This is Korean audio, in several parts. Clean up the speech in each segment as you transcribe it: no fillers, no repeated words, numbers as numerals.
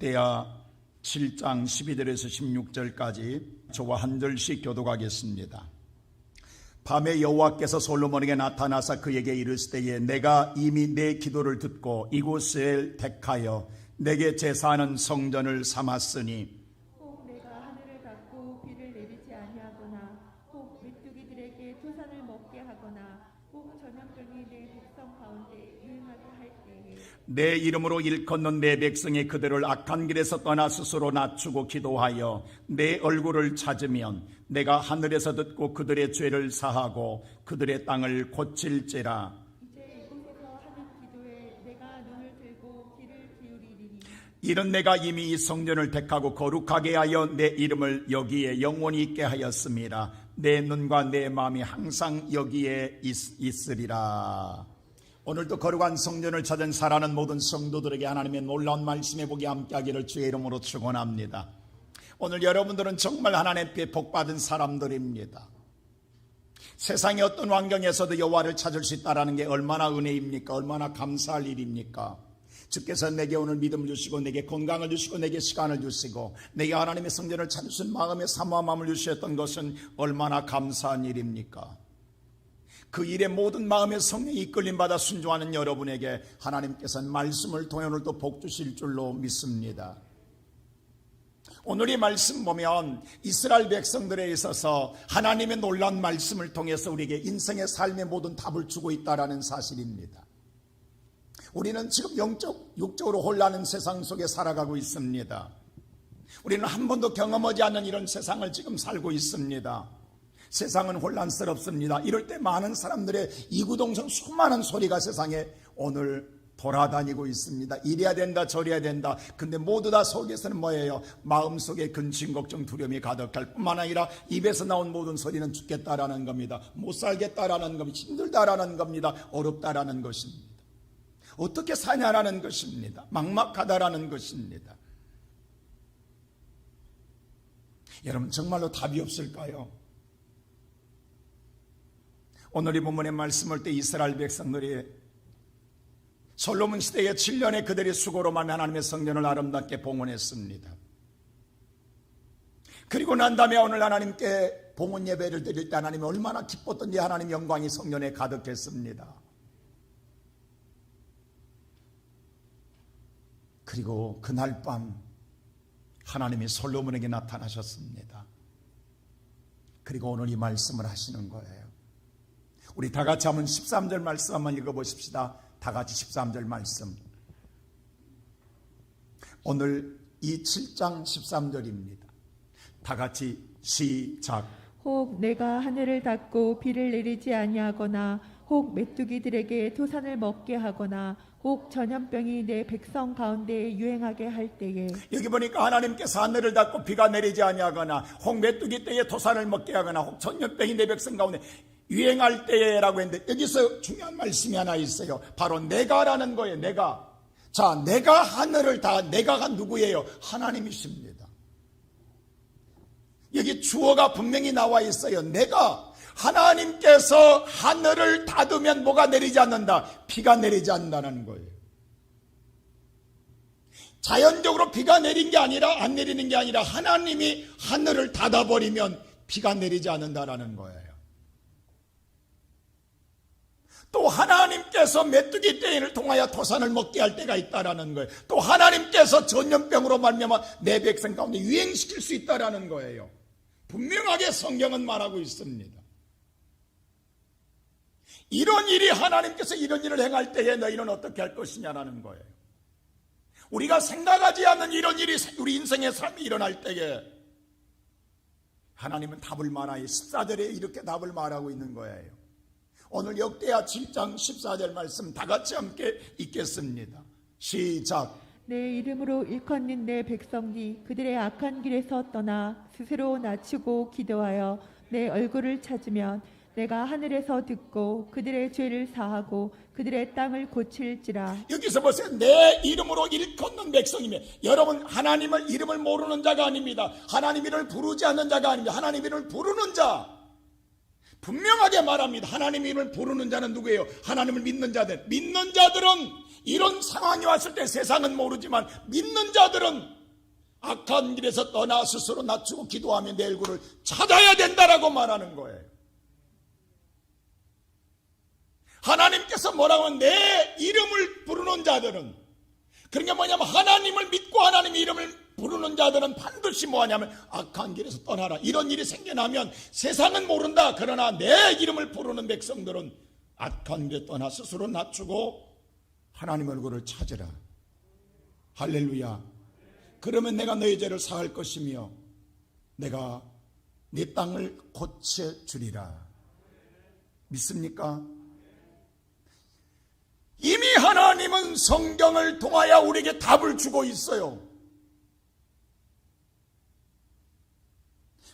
역대하 7장 12절에서 16절까지 저와 한 절씩 교독하겠습니다. 밤에 여호와께서 솔로몬에게 나타나사 그에게 이르시되 내가 이미 내 기도를 듣고 이곳을 택하여 내게 제사하는 성전을 삼았으니 혹 내가 하늘을 닫고 비를 내리지 아니하거나 혹 메뚜기들에게 토산을 먹게 하거나 혹 전염병이 내 백성 가운데 유행하게 할 때에 내 이름으로 일컫는 내 백성이 그들을 악한 길에서 떠나 스스로 낮추고 기도하여 내 얼굴을 찾으면 내가 하늘에서 듣고 그들의 죄를 사하고 그들의 땅을 고칠지라. 이제 이곳에서 하는 기도에 내가 눈을 들고 귀를 기울이리니 이는 내가 이미 이 성전을 택하고 거룩하게 하여 내 이름을 여기에 영원히 있게 하였습니다. 내 눈과 내 마음이 항상 여기에 있으리라. 오늘도 거룩한 성전을 찾은 살아가는 모든 성도들에게 하나님의 놀라운 말씀의 복이 함께하기를 주의 이름으로 축원합니다. 오늘 여러분들은 정말 하나님께 복받은 사람들입니다. 세상의 어떤 환경에서도 여호와를 찾을 수 있다는 게 얼마나 은혜입니까? 얼마나 감사할 일입니까? 주께서 내게 오늘 믿음을 주시고 내게 건강을 주시고 내게 시간을 주시고 내게 하나님의 성전을 찾으신 마음의 사모한 마음을 주셨던 것은 얼마나 감사한 일입니까? 그 일에 모든 마음의 성령이 이끌림받아 순종하는 여러분에게 하나님께서는 말씀을 통해 오늘도 복 주실 줄로 믿습니다. 오늘 이 말씀 보면 이스라엘 백성들에 있어서 하나님의 놀라운 말씀을 통해서 우리에게 인생의 삶의 모든 답을 주고 있다는 사실입니다. 우리는 지금 육적으로 혼란한 세상 속에 살아가고 있습니다. 우리는 한 번도 경험하지 않는 이런 세상을 지금 살고 있습니다. 세상은 혼란스럽습니다. 이럴 때 많은 사람들의 이구동성 수많은 소리가 세상에 오늘 돌아다니고 있습니다. 이래야 된다 저래야 된다. 근데 모두 다 속에서는 뭐예요? 마음속에 근심 걱정 두려움이 가득할 뿐만 아니라 입에서 나온 모든 소리는 죽겠다라는 겁니다. 못 살겠다라는 겁니다. 힘들다라는 겁니다. 어렵다라는 것입니다. 어떻게 사냐라는 것입니다. 막막하다라는 것입니다. 여러분 정말로 답이 없을까요? 오늘 이 본문의 말씀을 때 이스라엘 백성들이 솔로몬 시대의 7년의 그들의 수고로 말미 하나님의 성전을 아름답게 봉헌했습니다. 그리고 난 다음에 오늘 하나님께 봉헌 예배를 드릴 때 하나님이 얼마나 기뻤던지 하나님 영광이 성전에 가득했습니다. 그리고 그날 밤 하나님이 솔로몬에게 나타나셨습니다. 그리고 오늘 이 말씀을 하시는 거예요. 우리 다 같이 한번 13절 말씀 한번 읽어보십시다. 다 같이 13절 말씀. 오늘 이 7장 13절입니다. 다 같이 시작. 혹 내가 하늘을 닫고 비를 내리지 아니하거나 혹 메뚜기들에게 토산을 먹게 하거나 혹 전염병이 내 백성 가운데 유행하게 할 때에 여기 보니까 하나님께서 하늘을 닫고 비가 내리지 아니하거나 혹 메뚜기 떼에 토산을 먹게 하거나 혹 전염병이 내 백성 가운데 유행할 때라고 했는데 여기서 중요한 말씀이 하나 있어요. 바로 내가라는 거예요. 내가. 자, 내가 하늘을 다 내가가 누구예요? 하나님이십니다. 여기 주어가 분명히 나와 있어요. 내가. 하나님께서 하늘을 닫으면 뭐가 내리지 않는다? 비가 내리지 않는다는 거예요. 자연적으로 비가 내린 게 아니라 안 내리는 게 아니라 하나님이 하늘을 닫아버리면 비가 내리지 않는다라는 거예요. 또 하나님께서 메뚜기 떼인을 통하여 토산을 먹게 할 때가 있다라는 거예요. 또 하나님께서 전염병으로 말미암아 내 백성 가운데 유행시킬 수 있다라는 거예요. 분명하게 성경은 말하고 있습니다. 이런 일이 하나님께서 이런 일을 행할 때에 너희는 어떻게 할 것이냐라는 거예요. 우리가 생각하지 않는 이런 일이 우리 인생의 삶이 일어날 때에 하나님은 답을 말하여 14절에 이렇게 답을 말하고 있는 거예요. 오늘 역대하 7장 14절 말씀 다 같이 함께 읽겠습니다. 시작. 내 이름으로 일컫는 내 백성이 그들의 악한 길에서 떠나 스스로 낮추고 기도하여 내 얼굴을 찾으면 내가 하늘에서 듣고 그들의 죄를 사하고 그들의 땅을 고칠지라. 여기서 보세요. 내 이름으로 일컫는 백성이면 여러분 하나님을 이름을 모르는 자가 아닙니다. 하나님 이름을 부르지 않는 자가 아닙니다. 하나님 이름을 부르는 자. 분명하게 말합니다. 하나님 이름을 부르는 자는 누구예요? 하나님을 믿는 자들. 믿는 자들은 이런 상황이 왔을 때 세상은 모르지만 믿는 자들은 악한 길에서 떠나 스스로 낮추고 기도하며 내 얼굴을 찾아야 된다라고 말하는 거예요. 하나님께서 뭐라고 하면 내 이름을 부르는 자들은, 그러니까 뭐냐면 하나님을 믿고 하나님의 이름을 부르는 자들은 반드시 뭐하냐면 악한 길에서 떠나라. 이런 일이 생겨나면 세상은 모른다. 그러나 내 이름을 부르는 백성들은 악한 길에 떠나 스스로 낮추고 하나님 얼굴을 찾으라. 할렐루야. 그러면 내가 너희 죄를 사할 것이며 내가 네 땅을 고쳐주리라. 믿습니까? 이미 하나님은 성경을 통하여 우리에게 답을 주고 있어요.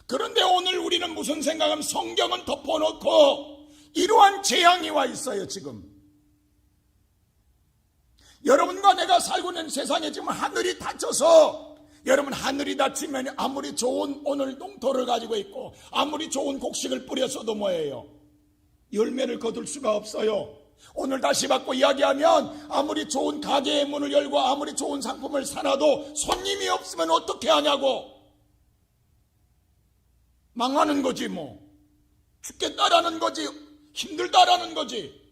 그런데 오늘 우리는 무슨 생각하면 성경은 덮어놓고 이러한 재앙이 와 있어요. 지금 여러분과 내가 살고 있는 세상에 지금 하늘이 닫혀서, 여러분 하늘이 닫히면 아무리 좋은 오늘 농토를 가지고 있고 아무리 좋은 곡식을 뿌렸어도 뭐예요? 열매를 거둘 수가 없어요. 오늘 다시 받고 이야기하면 아무리 좋은 가게의 문을 열고 아무리 좋은 상품을 사놔도 손님이 없으면 어떻게 하냐고. 망하는 거지 뭐. 죽겠다라는 거지. 힘들다라는 거지.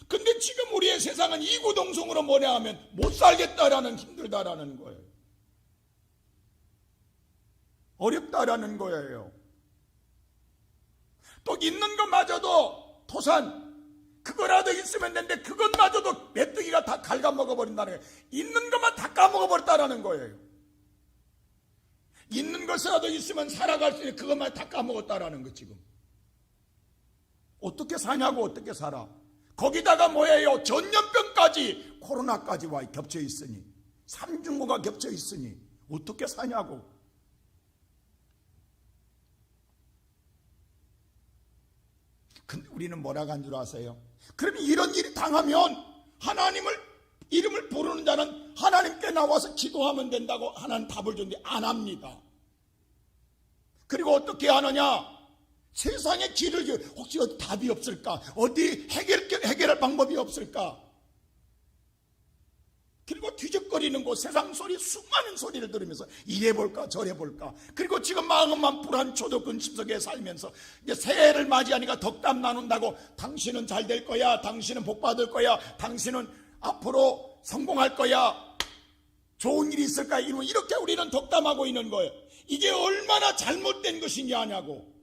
근데 지금 우리의 세상은 이구동성으로 뭐냐 하면 못 살겠다라는, 힘들다라는 거예요. 어렵다라는 거예요. 또 있는 것마저도 토산, 그거라도 있으면 되는데 그것마저도 메뚜기가 다 갉아먹어버린다는 거예요. 있는 것만 다 까먹어버렸다라는 거예요. 있는 것이라도 있으면 살아갈 수 있는 그것만 다 까먹었다라는 거. 지금 어떻게 사냐고. 어떻게 살아. 거기다가 뭐예요? 전염병까지, 코로나까지 와 겹쳐 있으니, 삼중고가 겹쳐 있으니 어떻게 사냐고. 근데 우리는 뭐라고 한 줄 아세요? 그러면 이런 일이 당하면 하나님을 이름을 부르는 자는 하나님께 나와서 기도하면 된다고 하나님 답을 줬는데 안 합니다. 그리고 어떻게 하느냐? 세상의 길을, 혹시 어디 답이 없을까? 어디 해결할 방법이 없을까? 그리고 뒤적거리는 곳, 세상 소리, 수많은 소리를 들으면서 이래 볼까 저래 볼까. 그리고 지금 마음만 불안초조 근심 속에 살면서 이제 새해를 맞이하니까 덕담 나눈다고 당신은 잘 될 거야, 당신은 복 받을 거야, 당신은 앞으로 성공할 거야, 좋은 일이 있을까, 이렇게 우리는 덕담하고 있는 거예요. 이게 얼마나 잘못된 것이냐고.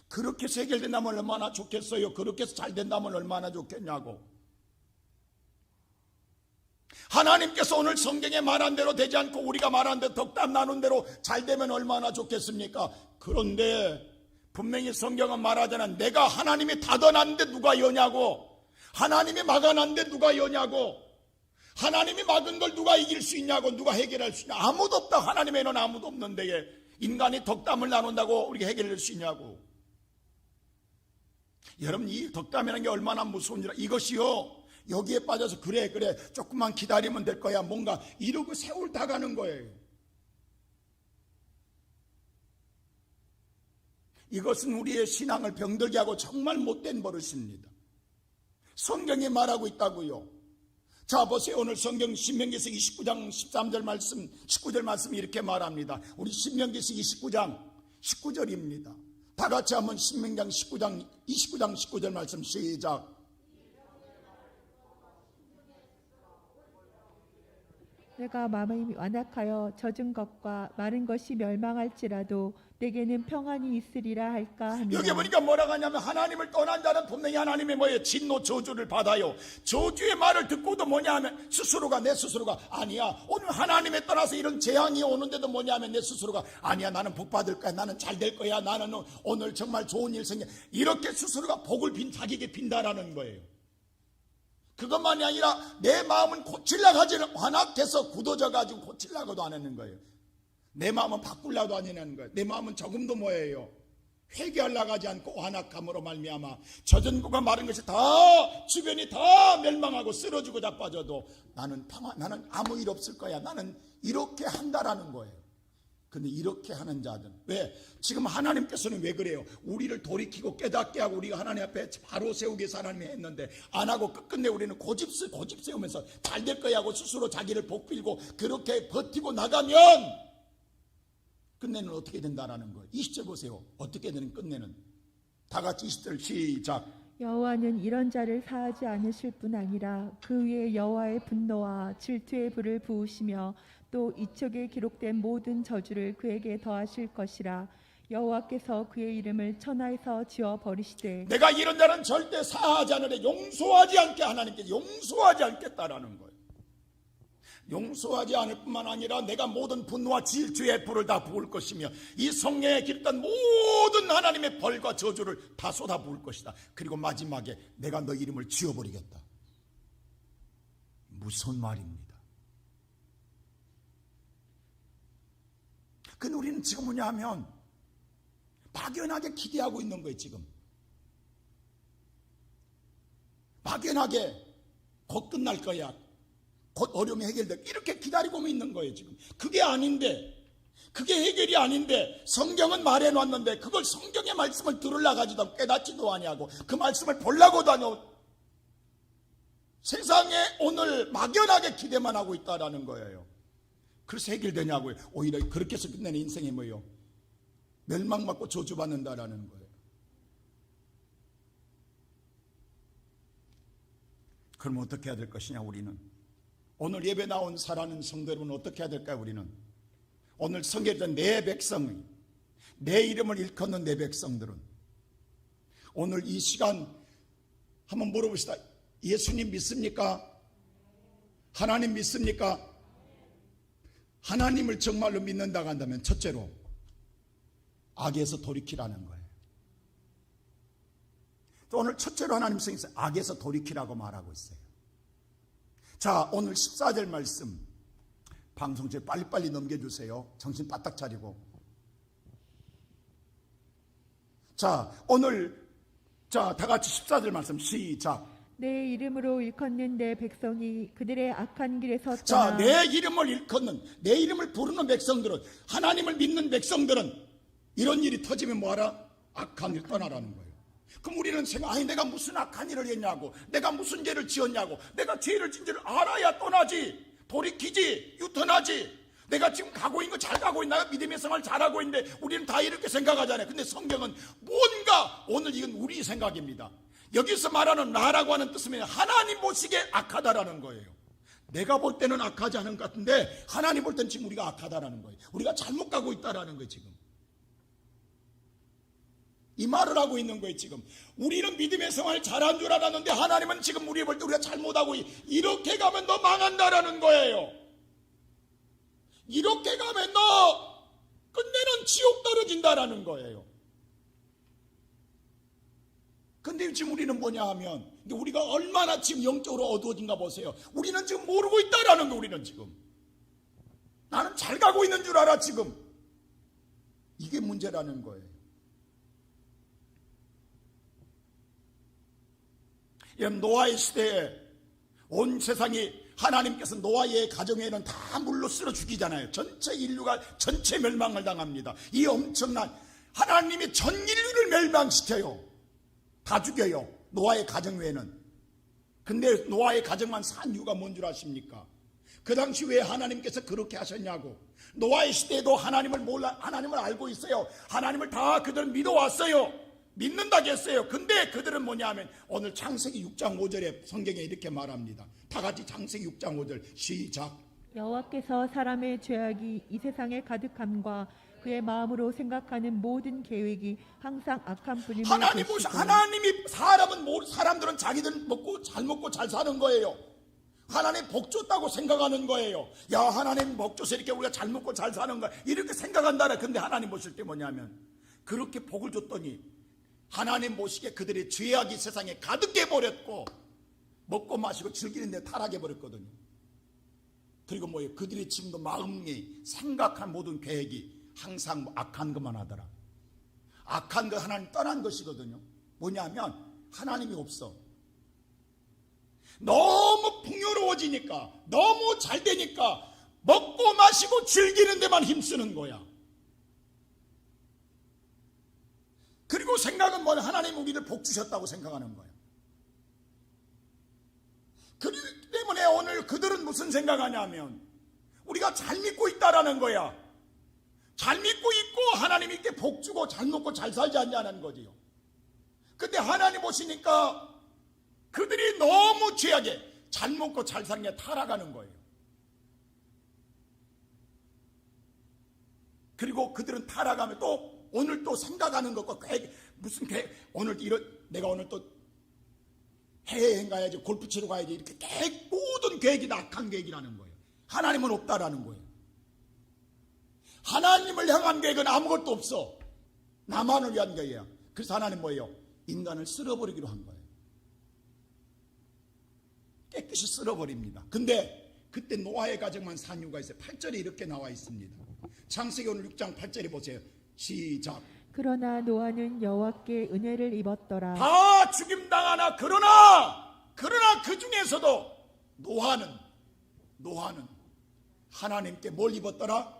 그렇게 해서 해결된다면 얼마나 좋겠어요. 그렇게 해서 잘 된다면 얼마나 좋겠냐고. 하나님께서 오늘 성경에 말한 대로 되지 않고 우리가 말한 대로 덕담 나눈 대로 잘 되면 얼마나 좋겠습니까? 그런데 분명히 성경은 말하잖아. 내가 하나님이 닫아놨는데 누가 여냐고. 하나님이 막아놨는데 누가 여냐고. 하나님이 막은 걸 누가 이길 수 있냐고. 누가 해결할 수 있냐. 아무도 없다. 하나님에는 아무도 없는데 인간이 덕담을 나눈다고 우리가 해결할 수 있냐고. 여러분, 이 덕담이라는 게 얼마나 무서운지. 이것이요, 여기에 빠져서 그래 조금만 기다리면 될 거야, 뭔가 이러고 세월 다 가는 거예요. 이것은 우리의 신앙을 병들게 하고 정말 못된 버릇입니다. 성경이 말하고 있다고요. 자, 보세요. 오늘 성경 신명기서 29장 13절 말씀, 19절 말씀 이렇게 말합니다. 우리 신명기서 29장 19절입니다. 다 같이 한번 신명기 29장 19절 말씀 시작. 내가 마음이 완악하여 젖은 것과 마른 것이 멸망할지라도 내게는 평안이 있으리라 할까 하며. 여기 보니까 뭐라고 하냐면 하나님을 떠난 자는 분명히 하나님의 뭐예요? 진노 저주를 받아요. 저주의 말을 듣고도 뭐냐 하면 내 스스로가 아니야. 오늘 하나님에 떠나서 이런 재앙이 오는데도 뭐냐 하면 내 스스로가 아니야. 나는 복 받을 거야. 나는 잘 될 거야. 나는 오늘 정말 좋은 일 생겨. 이렇게 스스로가 복을 자기에게 빈다라는 거예요. 그것만이 아니라 내 마음은 고치려고 하지, 완악해서 굳어져가지고 고치려고도 안 하는 거예요. 내 마음은 바꾸려고 안 하는 거예요. 내 마음은 조금도 뭐예요? 회개하려고 하지 않고 완악함으로 말미암아 젖은 것과 마른 것이 다 주변이 다 멸망하고 쓰러지고 자빠져도 나는 아무 일 없을 거야. 나는 이렇게 한다라는 거예요. 근데 이렇게 하는 자들, 왜? 지금 하나님께서는 왜 그래요? 우리를 돌이키고 깨닫게 하고 우리가 하나님 앞에 바로 세우기 위해서 하나님이 했는데 안 하고 끝끝내 우리는 고집 세우면서 잘 될 거야 하고 스스로 자기를 복빌고 그렇게 버티고 나가면 끝내는 어떻게 된다라는 거예요. 20절 보세요. 어떻게 되는 끝내는. 다 같이 20절 시작. 여호와는 이런 자를 사하지 않으실 뿐 아니라 그 위에 여호와의 분노와 질투의 불을 부으시며 또 이쪽에 기록된 모든 저주를 그에게 더하실 것이라. 여호와께서 그의 이름을 천하에서 지워 버리시되 내가 이런 자는 절대 사하지 않으래. 용서하지 않게 하나님께서 용서하지 않겠다라는 거예요. 용서하지 않을 뿐만 아니라 내가 모든 분노와 질투의 불을 다 부을 것이며 이 성경에 기록된 모든 하나님의 벌과 저주를 다 쏟아 부을 것이다. 그리고 마지막에 내가 너 이름을 지워버리겠다. 무슨 말입니다. 근데 우리는 지금 뭐냐 하면 막연하게 기대하고 있는 거예요. 지금 막연하게 곧 끝날 거야, 곧 어려움이 해결될, 이렇게 기다리고 있는 거예요. 지금 그게 아닌데, 그게 해결이 아닌데 성경은 말해놨는데 그걸 성경의 말씀을 들으려 가지도 깨닫지도 아니하고 그 말씀을 보려고도 아니하고 세상에 오늘 막연하게 기대만 하고 있다라는 거예요. 그래서 해결되냐고요. 오히려 그렇게 해서 끝내는 인생이 뭐예요? 멸망받고 저주받는다라는 거예요. 그럼 어떻게 해야 될 것이냐. 우리는 오늘 예배 나온 사랑하는 성도 여러분, 어떻게 해야 될까요? 우리는 오늘 성경에 내 백성이, 내 이름을 일컫는 내 백성들은 오늘 이 시간 한번 물어봅시다. 예수님 믿습니까? 하나님 믿습니까? 하나님을 정말로 믿는다고 한다면 첫째로 악에서 돌이키라는 거예요. 또 오늘 첫째로 하나님 성경에서 악에서 돌이키라고 말하고 있어요. 자, 오늘 14절 말씀 방송제 빨리빨리 넘겨주세요. 정신 바짝 차리고. 자, 오늘 다 같이 14절 말씀 시작. 내 이름으로 일컫는 내 백성이 그들의 악한 길에서 떠나. 자, 내 이름을 일컫는, 내 이름을 부르는 백성들은, 하나님을 믿는 백성들은 이런 일이 터지면 뭐하라? 악한 일 떠나라는 거예요. 그럼 우리는 아니 내가 무슨 악한 일을 했냐고, 내가 무슨 죄를 지었냐고, 내가 죄를 진 줄을 알아야 떠나지, 돌이키지, 유턴하지. 내가 지금 가고 있는 거 잘 가고 있나? 믿음의 생활 잘하고 있는데 우리는 다 이렇게 생각하잖아요. 근데 성경은 뭔가, 오늘 이건 우리 생각입니다. 여기서 말하는 나라고 하는 뜻은 하나님 보시기에 악하다라는 거예요. 내가 볼 때는 악하지 않은 것 같은데 하나님 볼 때는 지금 우리가 악하다라는 거예요. 우리가 잘못 가고 있다라는 거예요. 지금 이 말을 하고 있는 거예요. 지금 우리는 믿음의 생활 잘한 줄 알았는데 하나님은 지금 우리 볼 때 우리가 잘못하고, 이렇게 가면 너 망한다라는 거예요. 이렇게 가면 너 끝내는 지옥 떨어진다라는 거예요. 근데 지금 우리는 뭐냐 하면, 우리가 얼마나 지금 영적으로 어두워진가 보세요. 우리는 지금 모르고 있다라는 거. 우리는 지금 나는 잘 가고 있는 줄 알아. 지금 이게 문제라는 거예요. 노아의 시대에 온 세상이, 하나님께서 노아의 가정에는 다 물로 쓸어 죽이잖아요. 전체 인류가 전체 멸망을 당합니다. 이 엄청난, 하나님이 전 인류를 멸망시켜요. 다 죽여요. 노아의 가정 외에는. 근데 노아의 가정만 산 이유가 뭔 줄 아십니까? 그 당시 왜 하나님께서 그렇게 하셨냐고. 노아의 시대에도 하나님을 알고 있어요. 하나님을 다 그들은 믿어왔어요. 믿는다고 했어요. 근데 그들은 뭐냐 하면 오늘 창세기 6장 5절에 성경에 이렇게 말합니다. 다 같이 창세기 6장 5절 시작. 여호와께서 사람의 죄악이 이 세상에 가득함과 그의 마음으로 생각하는 모든 계획이 항상 악한 뿐임을 보시고. 하나님이 사람들은 자기들 잘 먹고 잘 사는 거예요. 하나님 복 줬다고 생각하는 거예요. 야, 하나님 복 줘서 이렇게 우리가 잘 먹고 잘 사는 거야, 이렇게 생각한다라. 근데 하나님 보실 때 뭐냐면, 그렇게 복을 줬더니 하나님 보시기에 그들의 죄악이 세상에 가득해 버렸고 먹고 마시고 즐기는데 타락해 버렸거든요. 그리고 뭐예요? 그들이 지금도 마음이 생각한 모든 계획이 항상 악한 것만 하더라. 악한 거 하나님 떠난 것이거든요. 뭐냐면 하나님이 없어. 너무 풍요로워지니까, 너무 잘 되니까 먹고 마시고 즐기는 데만 힘쓰는 거야. 그리고 생각은 뭐냐? 하나님 우리를 복 주셨다고 생각하는 거예요. 그렇기 때문에 오늘 그들은 무슨 생각하냐면 우리가 잘 믿고 있다라는 거야. 잘 믿고 있고 하나님 있게 복 주고 잘 먹고 잘 살지 않냐는 거지요. 근데 하나님 보시니까 그들이 너무 죄하게 잘 먹고 잘 사는 게 타락하는 거예요. 그리고 그들은 타락하면 또 오늘 또 생각하는 것과 계획, 무슨 계획, 오늘 내가 오늘 또 해외여행 가야지, 골프 치러 가야지, 이렇게 모든 계획이 다 악한 계획이라는 거예요. 하나님은 없다라는 거예요. 하나님을 향한 계획은 아무것도 없어. 나만을 위한 계획이야. 그래서 하나님 뭐예요? 인간을 쓸어버리기로 한 거예요. 깨끗이 쓸어버립니다. 근데 그때 노아의 가정만 산 이유가 있어요. 8절에 이렇게 나와 있습니다. 창세기 오늘 6장 8절에 보세요. 시작. 그러나 노아는 여호와께 은혜를 입었더라. 다 죽임당하나 그러나 그 중에서도 노아는 하나님께 뭘 입었더라?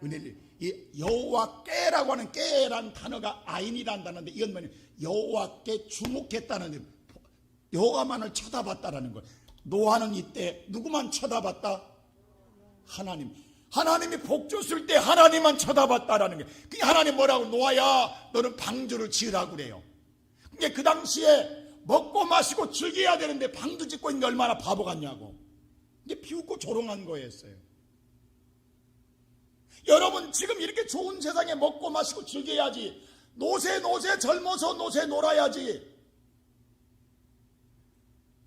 은혜를. 이 여호와께라고 하는 깨란 단어가 아인이라는 단어인데 이건 뭐냐? 여호와께 주목했다는, 여호와만을 쳐다봤다라는 거예요. 노아는 이때 누구만 쳐다봤다? 하나님이 복 줬을 때 하나님만 쳐다봤다라는 게, 그게 하나님 뭐라고? 노아야 너는 방주를 지으라고 그래요. 근데 그 당시에 먹고 마시고 즐겨야 되는데 방주 짓고 있는 게 얼마나 바보 같냐고. 이게 비웃고 조롱한 거였어요. 여러분 지금 이렇게 좋은 세상에 먹고 마시고 즐겨야지. 노세 젊어서 노세 놀아야지.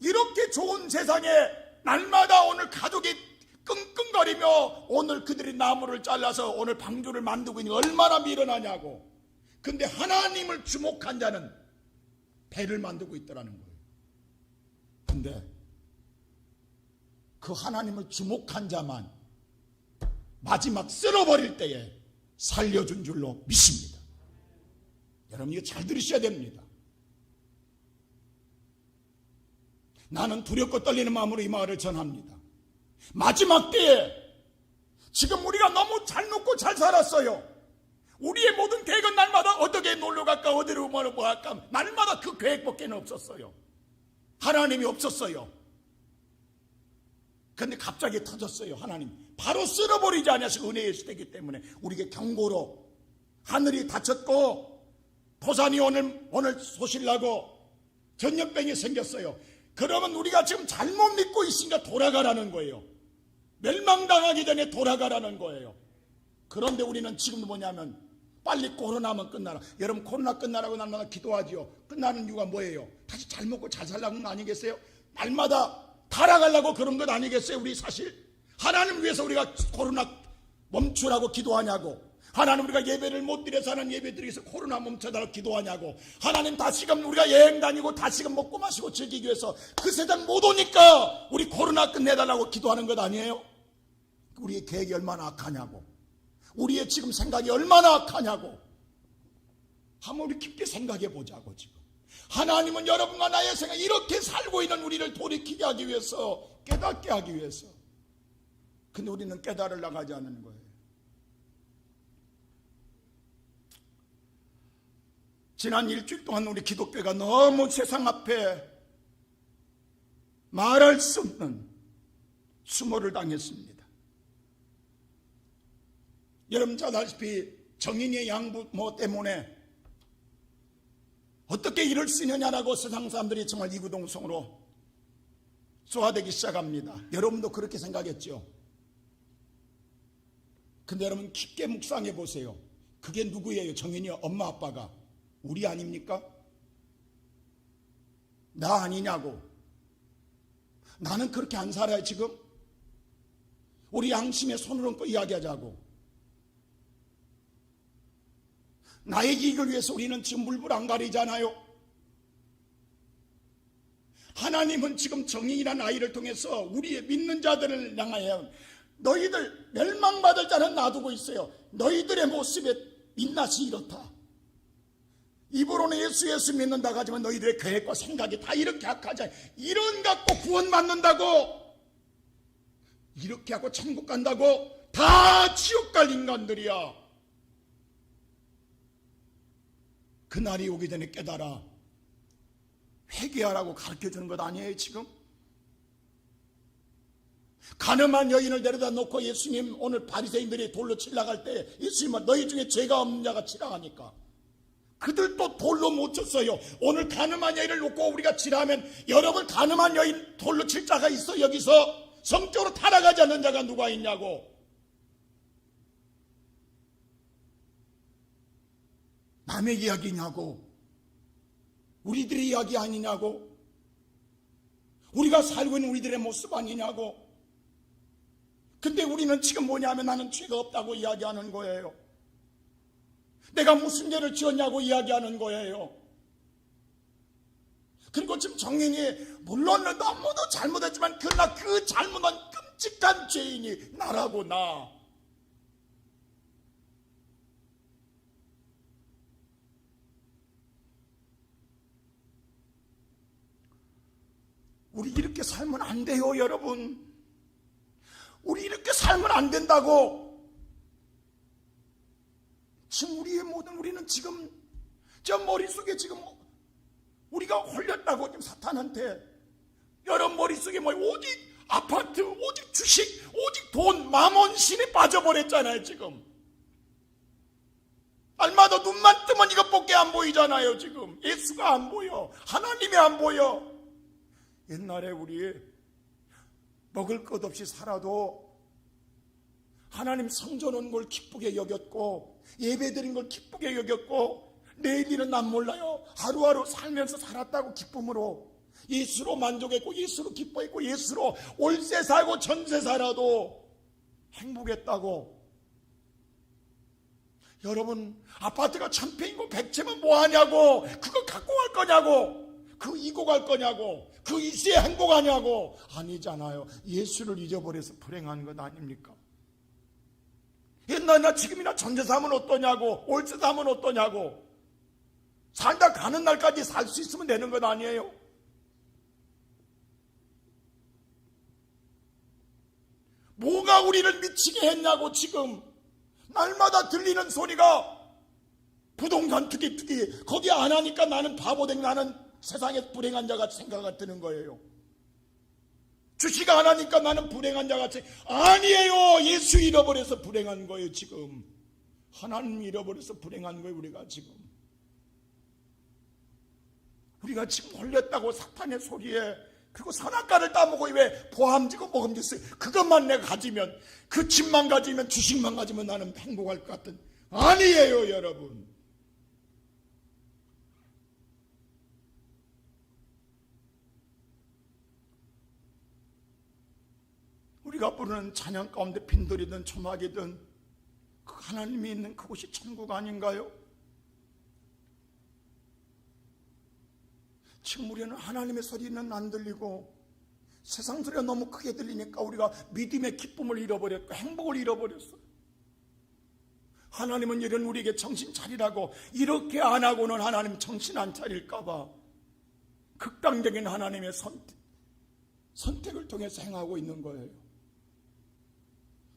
이렇게 좋은 세상에 날마다 오늘 가족이 끙끙거리며 오늘 그들이 나무를 잘라서 오늘 방주를 만들고 있는 게 얼마나 미련하냐고. 근데 하나님을 주목한 자는 배를 만들고 있더라는 거예요. 근데 그 하나님을 주목한 자만 마지막 쓸어버릴 때에 살려준 줄로 믿습니다. 여러분 이거 잘 들으셔야 됩니다. 나는 두렵고 떨리는 마음으로 이 말을 전합니다. 마지막 때에 지금 우리가 너무 잘 먹고 잘 살았어요. 우리의 모든 계획은 날마다 어떻게 놀러 갈까, 어디로 뭐 할까, 날마다 그 계획밖에 없었어요. 하나님이 없었어요. 그런데 갑자기 터졌어요. 하나님 바로 쓸어버리지 않으시고 은혜의 시대이기 때문에 우리에게 경고로 하늘이 닫혔고 도산이 오늘 소실나고 전염병이 생겼어요. 그러면 우리가 지금 잘못 믿고 있으니까 돌아가라는 거예요. 멸망당하기 전에 돌아가라는 거예요. 그런데 우리는 지금 뭐냐면 빨리 코로나만 끝나라. 여러분 코로나 끝나라고 날마다 기도하지요. 끝나는 이유가 뭐예요? 다시 잘 먹고 잘 살라는 거 아니겠어요? 날마다 타락하려고 그런 것 아니겠어요? 우리 사실 하나님 위해서 우리가 코로나 멈추라고 기도하냐고. 하나님 우리가 예배를 못 드려서 하는 예배 드리기 위해서 코로나 멈춰달라고 기도하냐고. 하나님 다시금 우리가 여행 다니고 다시금 먹고 마시고 즐기기 위해서 그 세상 못 오니까 우리 코로나 끝내달라고 기도하는 것 아니에요? 우리의 계획이 얼마나 악하냐고. 우리의 지금 생각이 얼마나 악하냐고. 한번 우리 깊게 생각해 보자고. 지금 하나님은 여러분과 나의 생각 이렇게 살고 있는 우리를 돌이키게 하기 위해서, 깨닫게 하기 위해서. 근데 우리는 깨달으려고 하지 않는 거예요. 지난 일주일 동안 우리 기독교가 너무 세상 앞에 말할 수 없는 수모를 당했습니다. 여러분 잘 알다시피 정인의 양부모 때문에 어떻게 이럴 수 있느냐라고 세상 사람들이 정말 이구동성으로 쏘아대기 시작합니다. 여러분도 그렇게 생각했죠? 근데 여러분 깊게 묵상해 보세요. 그게 누구예요? 정인이요? 엄마 아빠가. 우리 아닙니까? 나 아니냐고. 나는 그렇게 안 살아요 지금? 우리 양심에 손을 얹고 이야기하자고. 나의 이익을 위해서 우리는 지금 물불 안 가리잖아요. 하나님은 지금 정인이라는 아이를 통해서 우리의 믿는 자들을 향하여 너희들 멸망받을 자는 놔두고 있어요. 너희들의 모습의 민낯이 이렇다. 입으로는 예수 믿는다고 하지만 너희들의 계획과 생각이 다 이렇게 악하지. 이런 갖고 구원받는다고, 이렇게 하고 천국 간다고, 다 지옥 갈 인간들이야. 그날이 오기 전에 깨달아 회개하라고 가르쳐주는 것 아니에요 지금? 가늠한 여인을 데려다 놓고 예수님 오늘 바리새인들이 돌로 치려 갈 때 예수님은 너희 중에 죄가 없는 자가 치라 하니까 그들도 돌로 못 쳤어요. 오늘 가늠한 여인을 놓고 우리가 치라면 여러분 가늠한 여인 돌로 칠 자가 있어? 여기서 성적으로 타락하지 않는 자가 누가 있냐고. 남의 이야기냐고. 우리들의 이야기 아니냐고. 우리가 살고 있는 우리들의 모습 아니냐고. 근데 우리는 지금 뭐냐면 나는 죄가 없다고 이야기하는 거예요. 내가 무슨 죄를 지었냐고 이야기하는 거예요. 그리고 지금 정인이 물론 너무도 잘못했지만 그러나 그 잘못은 끔찍한 죄인이 나라고 나. 우리 이렇게 살면 안 돼요 여러분. 우리 이렇게 살면 안 된다고. 지금 우리는 지금 저 머릿속에 지금 우리가 홀렸다고 지금 사탄한테 여러분 머릿속에 뭐 오직 아파트, 오직 주식, 오직 돈, 마몬신에 빠져버렸잖아요 지금. 얼마나 눈만 뜨면 이것밖에 안 보이잖아요 지금. 예수가 안 보여. 하나님이 안 보여. 옛날에 우리 먹을 것 없이 살아도 하나님 성전 온 걸 기쁘게 여겼고 예배드린 걸 기쁘게 여겼고 내일 일은 난 몰라요. 하루하루 살면서 살았다고 기쁨으로 예수로 만족했고 예수로 기뻐했고 예수로 월세 살고 전세 살아도 행복했다고. 여러분 아파트가 1000평이고 100채면 뭐하냐고. 그거 갖고 갈 거냐고. 그 이고 갈 거냐고. 그 일시에 행복하냐고. 아니잖아요. 예수를 잊어버려서 불행한 것 아닙니까? 옛날이나 지금이나 전세 사면 어떠냐고. 월세 사면 어떠냐고. 살다 가는 날까지 살 수 있으면 되는 것 아니에요? 뭐가 우리를 미치게 했냐고. 지금 날마다 들리는 소리가 부동산 투기 거기 안 하니까 나는 바보된 나는 세상에 불행한 자 같이 생각이 드는 거예요. 주식 안 하니까 나는 불행한 자 같이. 아니에요. 예수 잃어버려서 불행한 거예요 지금. 하나님 잃어버려서 불행한 거예요 우리가 지금. 우리가 지금 홀렸다고 사탄의 소리에. 그리고 선악과를 따먹고 왜 보암지고 먹음직어요. 그것만 내가 가지면 그 집만 가지면 주식만 가지면 나는 행복할 것 같은. 아니에요 여러분. 우리가 부르는 찬양 가운데 빈돌이든 초막이든 그 하나님이 있는 그곳이 천국 아닌가요? 지금 우리는 하나님의 소리는 안 들리고 세상 소리가 너무 크게 들리니까 우리가 믿음의 기쁨을 잃어버렸고 행복을 잃어버렸어요. 하나님은 이런 우리에게 정신 차리라고. 이렇게 안 하고는 하나님 정신 안 차릴까 봐 극단적인 하나님의 선택을 통해서 행하고 있는 거예요.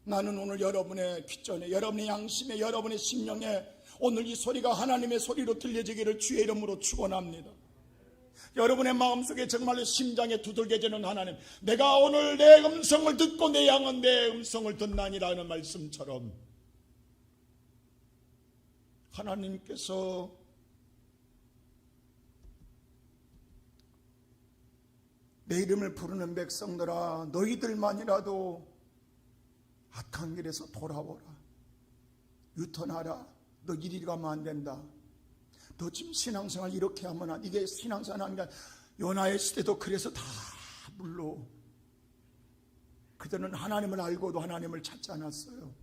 나는 오늘 여러분의 귓전에, 여러분의 양심에, 여러분의 심령에 오늘 이 소리가 하나님의 소리로 들려지기를 주의 이름으로 축원합니다. 여러분의 마음속에 정말로 심장에 두들겨지는 하나님, 내가 오늘 내 음성을 듣고 내 양은 내 음성을 듣나니라는 말씀처럼 하나님께서 내 이름을 부르는 백성들아 너희들만이라도 악한 길에서 돌아오라. 유턴하라. 너 이리 가면 안 된다. 너 지금 신앙생활 이렇게 하면 이게 신앙생활 아니라 요나의 시대도 그래서 다 물러. 그들은 하나님을 알고도 하나님을 찾지 않았어요.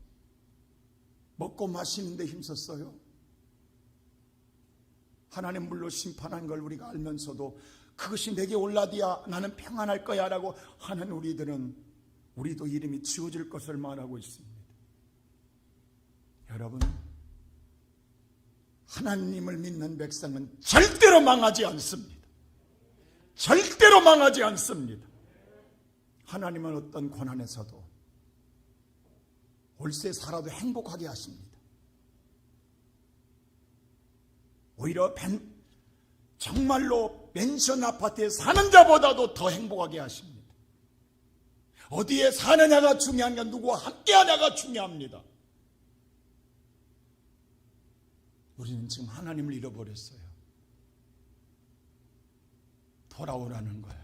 먹고 마시는 데 힘썼어요. 하나님 물로 심판한 걸 우리가 알면서도 그것이 내게 올라디야 나는 평안할 거야 라고 하는 우리도 이름이 지워질 것을 말하고 있습니다. 여러분, 하나님을 믿는 백성은 절대로 망하지 않습니다. 절대로 망하지 않습니다. 하나님은 어떤 고난에서도 월세 살아도 행복하게 하십니다. 오히려 정말로 맨션 아파트에 사는 자보다도 더 행복하게 하십니다. 어디에 사느냐가 중요한 게 누구와 함께하냐가 중요합니다. 우리는 지금 하나님을 잃어버렸어요. 돌아오라는 거예요.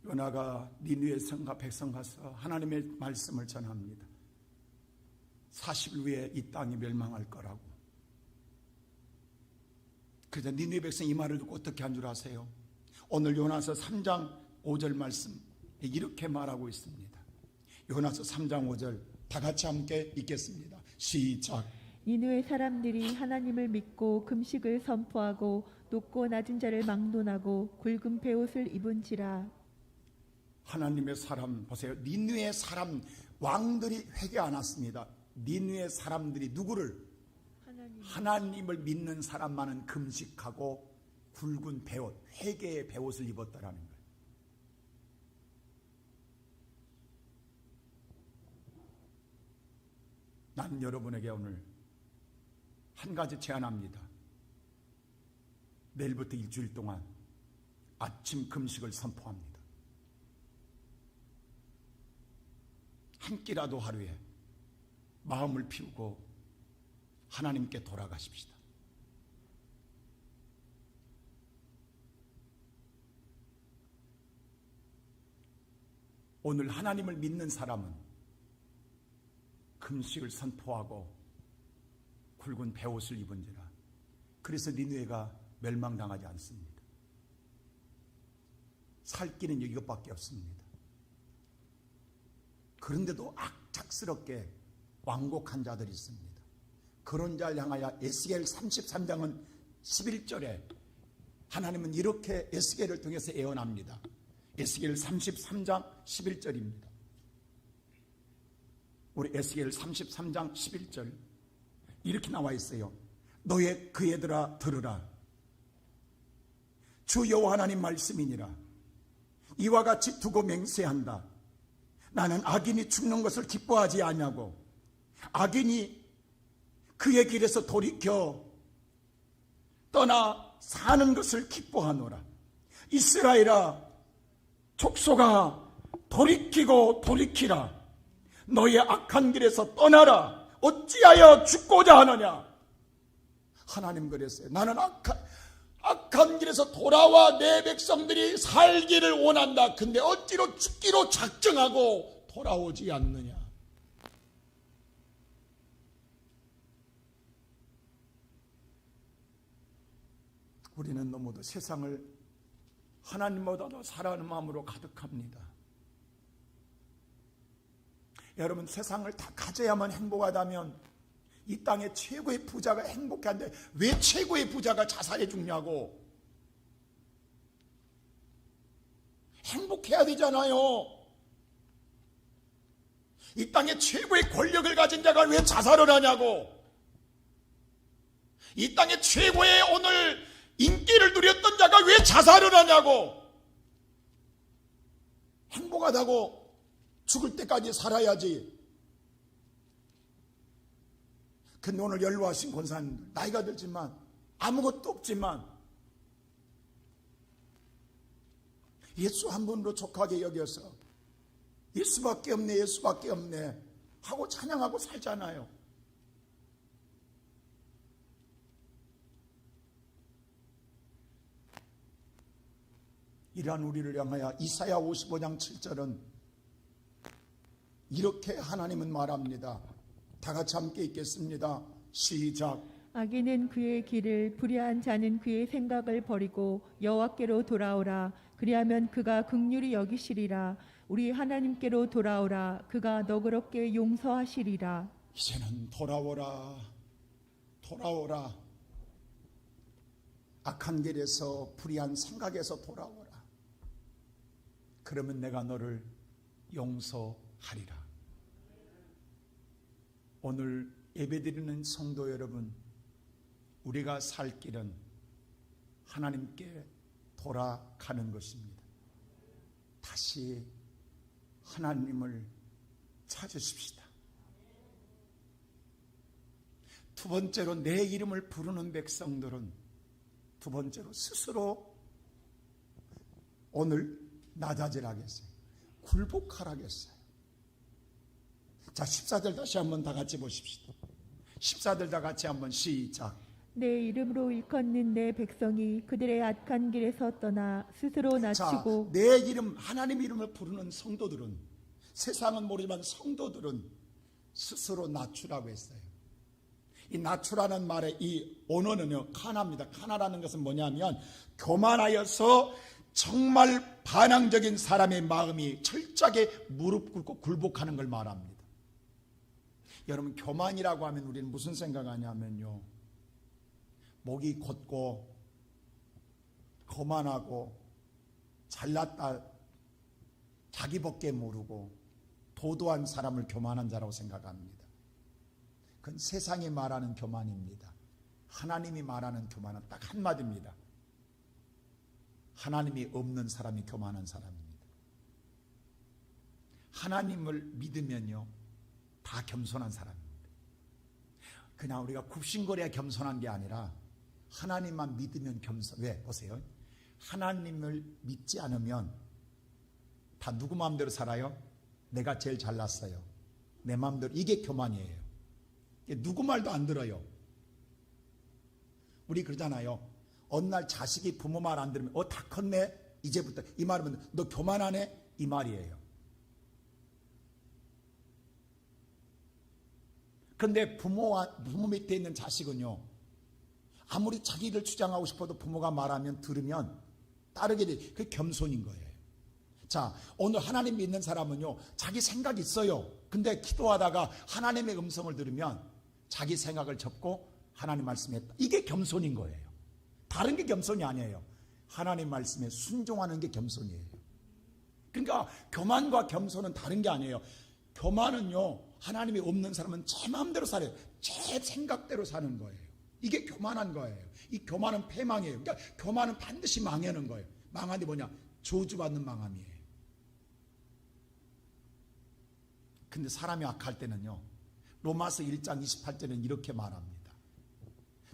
요나가 니느웨 성과 백성 가서 하나님의 말씀을 전합니다. 40일 후에 이 땅이 멸망할 거라고. 그래서 니느웨 백성이 이 말을 듣고 어떻게 한 줄 아세요? 오늘 요나서 3장 5절 말씀 이렇게 말하고 있습니다. 요나서 3장 5절 다 같이 함께 읽겠습니다. 시작. 니느웨 사람들이 하나님을 믿고 금식을 선포하고 높고 낮은 자를 막론하고 굵은 베옷을 입은지라. 하나님의 사람 보세요. 니느웨 사람 왕들이 회개 안 왔습니다. 니느웨 사람들이 누구를? 하나님을 믿는 사람만은 금식하고 굵은 베옷, 회개의 베옷을 입었다라는 거예요. 난 여러분에게 오늘 한 가지 제안합니다. 내일부터 일주일 동안 아침 금식을 선포합니다. 한 끼라도 하루에 마음을 피우고 하나님께 돌아가십시다. 오늘 하나님을 믿는 사람은 금식을 선포하고 굵은 베옷을 입은지라. 그래서 니느웨가 멸망당하지 않습니다. 살 길은 이것밖에 없습니다. 그런데도 악착스럽게 완곡한 자들이 있습니다. 그런 자를 향하여 에스겔 33장은 11절에 하나님은 이렇게 에스겔을 통해서 예언합니다. 에스겔 33장 11절입니다. 우리 에스겔 33장 11절 이렇게 나와 있어요. 너의 그 애들아 들으라. 주 여호와 하나님 말씀이니라. 이와 같이 두고 맹세한다. 나는 악인이 죽는 것을 기뻐하지 아니하고 악인이 그의 길에서 돌이켜 떠나 사는 것을 기뻐하노라. 이스라엘아 족속아 돌이키고 돌이키라. 너의 악한 길에서 떠나라. 어찌하여 죽고자 하느냐. 하나님 그랬어요. 나는 악한 길에서 돌아와 내 백성들이 살기를 원한다. 근데 어찌로 죽기로 작정하고 돌아오지 않느냐. 우리는 너무도 세상을 하나님보다도 사랑하는 마음으로 가득합니다. 여러분 세상을 다 가져야만 행복하다면 이 땅의 최고의 부자가 행복한데 왜 최고의 부자가 자살해 죽냐고. 행복해야 되잖아요. 이 땅의 최고의 권력을 가진 자가 왜 자살을 하냐고. 이 땅의 최고의 오늘 인기를 누렸던 자가 왜 자살을 하냐고. 행복하다고 죽을 때까지 살아야지. 근데 오늘 연로하신 권사님들 나이가 들지만 아무것도 없지만 예수 한 분으로 족하게 여겨서 예수밖에 없네 예수밖에 없네 하고 찬양하고 살잖아요. 이러한 우리를 향하여 이사야 55장 7절은 이렇게 하나님은 말합니다. 다 같이 함께 읽겠습니다. 시작. 악인은 그의 길을 불의한 자는 그의 생각을 버리고 여호와께로 돌아오라. 그리하면 그가 긍휼히 여기시리라. 우리 하나님께로 돌아오라. 그가 너그럽게 용서하시리라. 이제는 돌아오라. 돌아오라. 악한 길에서 불의한 생각에서 돌아오라. 그러면 내가 너를 용서하리라. 오늘 예배드리는 성도 여러분, 우리가 살 길은 하나님께 돌아가는 것입니다. 다시 하나님을 찾으십시다. 두 번째로 내 이름을 부르는 백성들은 두 번째로 스스로 오늘 낮아지라겠어요. 굴복하라겠어요. 자, 14절 다시 한번 다 같이 보십시다. 14절 다 같이 한번 시작. 내 이름으로 일컫는 내 백성이 그들의 악한 길에서 떠나 스스로 낮추고. 자, 내 이름, 하나님 이름을 부르는 성도들은, 세상은 모르지만 성도들은 스스로 낮추라고 했어요. 이 낮추라는 말의 이 언어는요, 카나입니다. 카나라는 것은 뭐냐면 교만하여서 정말 반항적인 사람의 마음이 철저하게 무릎 꿇고 굴복하는 걸 말합니다. 여러분, 교만이라고 하면 우리는 무슨 생각하냐면요, 목이 곧고 거만하고 잘났다 자기밖에 모르고 도도한 사람을 교만한 자라고 생각합니다. 그건 세상이 말하는 교만입니다. 하나님이 말하는 교만은 딱 한마디입니다. 하나님이 없는 사람이 교만한 사람입니다. 하나님을 믿으면요, 다 겸손한 사람입니다. 그냥 우리가 굽신거려야 겸손한 게 아니라 하나님만 믿으면 겸손. 왜? 보세요. 하나님을 믿지 않으면 다 누구 마음대로 살아요? 내가 제일 잘났어요, 내 마음대로. 이게 교만이에요. 누구 말도 안 들어요. 우리 그러잖아요. 어느 날 자식이 부모 말 안 들으면 다 컸네, 이제부터. 이 말은 너 교만하네, 이 말이에요. 그런데 부모 밑에 있는 자식은요, 아무리 자기를 주장하고 싶어도 부모가 말하면 들으면 따르게 돼. 그게 겸손인 거예요. 자, 오늘 하나님 믿는 사람은요, 자기 생각이 있어요. 근데 기도하다가 하나님의 음성을 들으면 자기 생각을 접고 하나님 말씀에, 이게 겸손인 거예요. 다른 게 겸손이 아니에요. 하나님 말씀에 순종하는 게 겸손이에요. 그러니까 교만과 겸손은 다른 게 아니에요. 교만은요, 하나님이 없는 사람은 제 마음대로 살아요. 제 생각대로 사는 거예요. 이게 교만한 거예요. 이 교만은 패망이에요. 그러니까 교만은 반드시 망하는 거예요. 망한데 뭐냐? 저주받는 망함이에요. 근데 사람이 악할 때는요, 로마서 1장 28절은 이렇게 말합니다.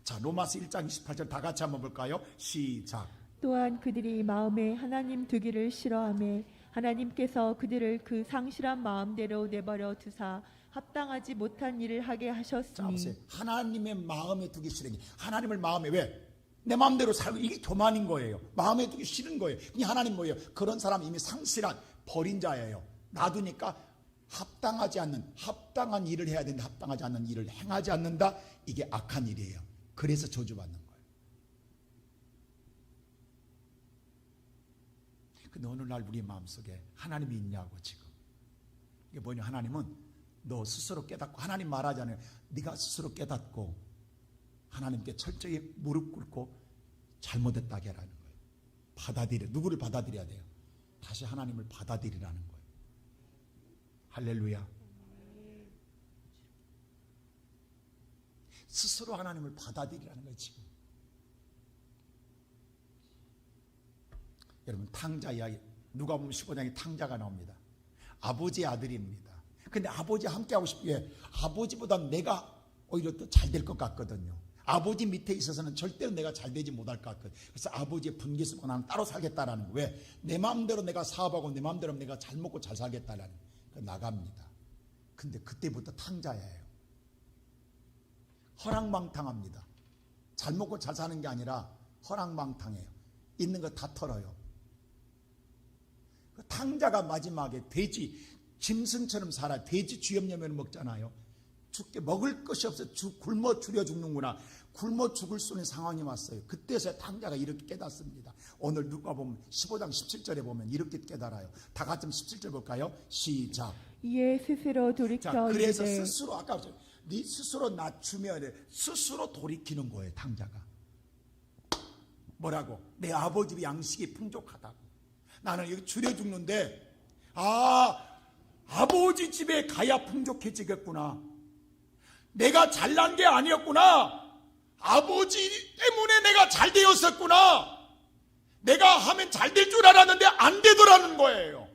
자, 로마서 1장 28절 다 같이 한번 볼까요? 시작. 또한 그들이 마음에 하나님 두기를 싫어하며 하나님께서 그들을 그 상실한 마음대로 내버려 두사 합당하지 못한 일을 하게 자, 하셨으니. 보세요. 하나님의 마음에 두기 싫으니, 하나님을 마음에, 왜? 내 마음대로 살고, 이게 교만인 거예요. 마음에 두기 싫은 거예요. 그냥 하나님 뭐예요? 그런 사람 이미 상실한 버린 자예요. 놔두니까 합당하지 않는, 합당한 일을 해야 되는데 합당하지 않는 일을 행하지 않는다. 이게 악한 일이에요. 그래서 저주받는 거예요. 근데 오늘날 우리 마음속에 하나님이 있냐고. 지금 이게 뭐냐? 하나님은 너 스스로 깨닫고, 하나님 말하잖아요. 네가 스스로 깨닫고 하나님께 철저히 무릎 꿇고 잘못했다게 하라는 거예요. 받아들여. 누구를 받아들여야 돼요? 다시 하나님을 받아들이라는 거예요. 할렐루야. 스스로 하나님을 받아들이라는 거예요. 지금 여러분, 탕자 이야기, 누가복음 15장에 탕자가 나옵니다. 아버지의 아들입니다. 근데 아버지와 함께하고 싶기에 아버지보다 내가 오히려 더 잘 될 것 같거든요. 아버지 밑에 있어서는 절대로 내가 잘 되지 못할 것 같거든요. 그래서 아버지의 분깃으로 나는 따로 살겠다라는 거예요. 왜? 내 마음대로 내가 사업하고 내 마음대로 내가 잘 먹고 잘 살겠다라는 거예요. 나갑니다. 근데 그때부터 탕자예요. 허랑방탕합니다. 잘 먹고 잘 사는 게 아니라 허랑방탕해요. 있는 거 다 털어요. 그 탕자가 마지막에 돼지, 짐승처럼 살아. 돼지 쥐염염을 먹잖아요. 죽게 먹을 것이 없어 굶어 죽여 죽는구나. 굶어 죽을 수 있는 상황이 왔어요. 그때서야 탕자가 이렇게 깨닫습니다. 오늘 누가복음 15장 17절에 보면 이렇게 깨달아요. 다 같이 17절 볼까요? 시작. 이에 스스로 돌이켜. 자, 그래서 이르되. 스스로, 아까 네 스스로 낮추면 스스로 돌이키는 거예요. 탕자가 뭐라고? 내 아버지 양식이 풍족하다고. 나는 여기 줄여 죽는데 아버지 집에 가야 풍족해지겠구나. 내가 잘난 게 아니었구나. 아버지 때문에 내가 잘 되었었구나. 내가 하면 잘 될 줄 알았는데 안 되더라는 거예요.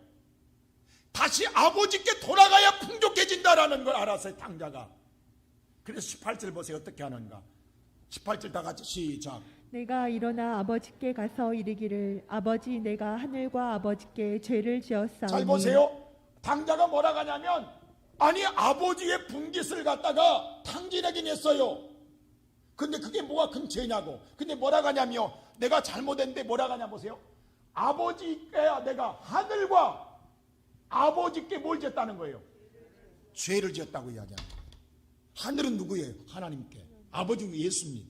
다시 아버지께 돌아가야 풍족해진다라는 걸 알았어요, 당자가. 그래서 18절 보세요. 어떻게 하는가. 18절 다 같이 시작. 내가 일어나 아버지께 가서 이르기를 아버지 내가 하늘과 아버지께 죄를 지었사오니. 잘 보세요. 당자가 뭐라고 하냐면 아니 아버지의 분깃을 갖다가 탕진하긴 했어요. 근데 그게 뭐가 큰 죄냐고. 근데 뭐라고 하냐며 내가 잘못했는데 뭐라고 하냐 보세요. 아버지께 내가 하늘과 아버지께 뭘 지었다는 거예요? 죄를 지었다고 이야기합니다. 하늘은 누구예요? 하나님께. 아버지는 예수입니다.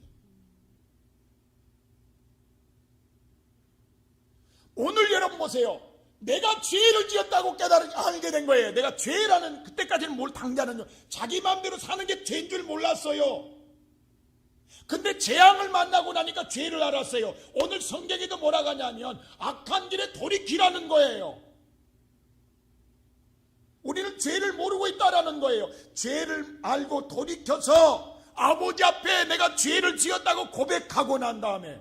오늘 여러분 보세요. 내가 죄를 지었다고 알게 된 거예요. 내가 죄라는, 그때까지는 뭘 당자는 자기 마음대로 사는 게 죄인 줄 몰랐어요. 근데 재앙을 만나고 나니까 죄를 알았어요. 오늘 성경에도 뭐라고 하냐면 악한 길에 돌이키라는 거예요. 우리는 죄를 모르고 있다라는 거예요. 죄를 알고 돌이켜서 아버지 앞에 내가 죄를 지었다고 고백하고 난 다음에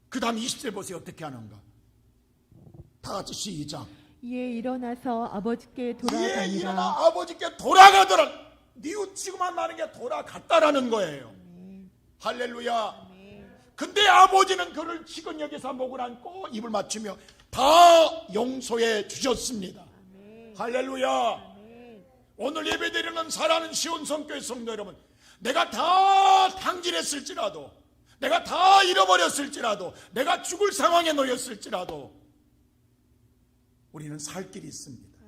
그 다음 20절 보세요. 어떻게 하는가. 다 같이 시작. 이에 일어나서 아버지께 이에 돌아가니라. 일어나 아버지께 돌아가더라. 뉘우치고만 마는 게 돌아갔다라는 거예요. 할렐루야. 근데 아버지는 그를 지근역에서 목을 안고 입을 맞추며 다 용서해 주셨습니다. 할렐루야. 오늘 예배드리는 사랑하는 시온성교회 성도 여러분, 내가 다 탕진했을지라도, 내가 다 잃어버렸을지라도, 내가 죽을 상황에 놓였을지라도 우리는 살 길이 있습니다.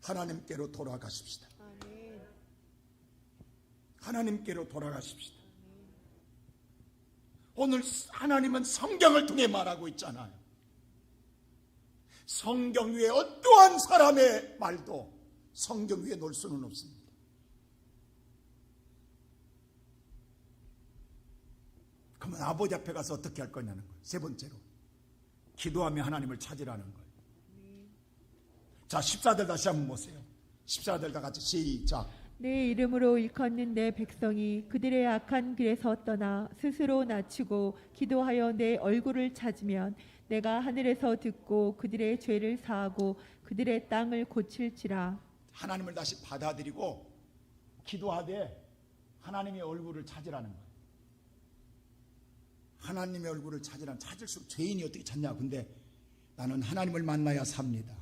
하나님께로 돌아가십시다. 하나님께로 돌아가십시다. 오늘 하나님은 성경을 통해 말하고 있잖아요. 성경 위에 어떠한 사람의 말도 성경 위에 놓을 수는 없습니다. 그러면 아버지 앞에 가서 어떻게 할 거냐는 거예요. 세 번째로 기도하며 하나님을 찾으라는 거예요. 자, 14절 다시 한번 보세요. 14절 다 같이 시작. 내 이름으로 일컫는 내 백성이 그들의 악한 길에서 떠나 스스로 낮추고 기도하여 내 얼굴을 찾으면 내가 하늘에서 듣고 그들의 죄를 사하고 그들의 땅을 고칠지라. 하나님을 다시 받아들이고 기도하되 하나님의 얼굴을 찾으라는 거예요. 하나님의 얼굴을 찾을수록 죄인이 어떻게 찾냐. 근데 나는 하나님을 만나야 삽니다.